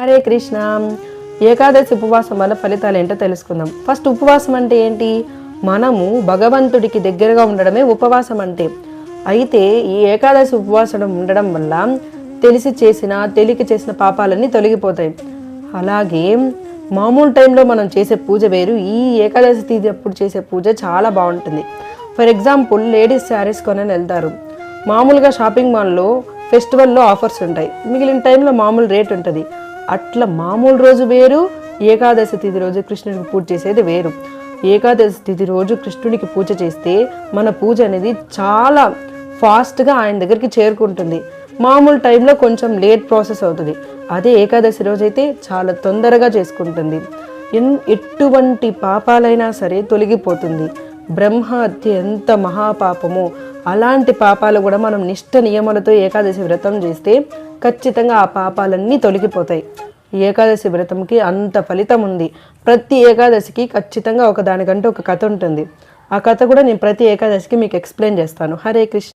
హరే కృష్ణ. ఏకాదశి ఉపవాసం వల్ల ఫలితాలు ఏంటో తెలుసుకుందాం. ఫస్ట్, ఉపవాసం అంటే ఏంటి? మనము భగవంతుడికి దగ్గరగా ఉండడమే ఉపవాసం అంటే. అయితే ఈ ఏకాదశి ఉపవాసం ఉండడం వల్ల తెలియక చేసిన పాపాలన్నీ తొలగిపోతాయి. అలాగే మామూలు టైంలో మనం చేసే పూజ వేరు, ఈ ఏకాదశి తిథి అప్పుడు చేసే పూజ చాలా బాగుంటుంది. ఫర్ ఎగ్జాంపుల్, లేడీస్ శారీస్ కొనని వెళ్తారు. మామూలుగా షాపింగ్ మాల్లో ఫెస్టివల్లో ఆఫర్స్ ఉంటాయి, మిగిలిన టైంలో మామూలు రేట్ ఉంటుంది. అట్లా మామూలు రోజు వేరు, ఏకాదశి తిథి రోజు కృష్ణుడికి పూజ చేసేది వేరు. ఏకాదశి తిథి రోజు కృష్ణుడికి పూజ చేస్తే మన పూజ అనేది చాలా ఫాస్ట్గా ఆయన దగ్గరికి చేరుకుంటుంది. మామూలు టైంలో కొంచెం లేట్ ప్రాసెస్ అవుతుంది. అదే ఏకాదశి రోజు అయితే చాలా తొందరగా చేసుకుంటుంది. ఎటువంటి పాపాలైనా సరే తొలగిపోతుంది. బ్రహ్మహత్య ఎంత మహాపాపమో అలాంటి పాపాలు కూడా మనం నిష్ఠ నియమాలతో ఏకాదశి వ్రతం చేస్తే ఖచ్చితంగా ఆ పాపాలన్నీ తొలగిపోతాయి. ఏకాదశి వ్రతంకి అంత ఫలితం ఉంది. ప్రతి ఏకాదశికి ఖచ్చితంగా ఒక దానికంటే ఒక కథ ఉంటుంది. ఆ కథ కూడా నేను ప్రతి ఏకాదశికి మీకు ఎక్స్ప్లెయిన్ చేస్తాను. హరే కృష్ణ.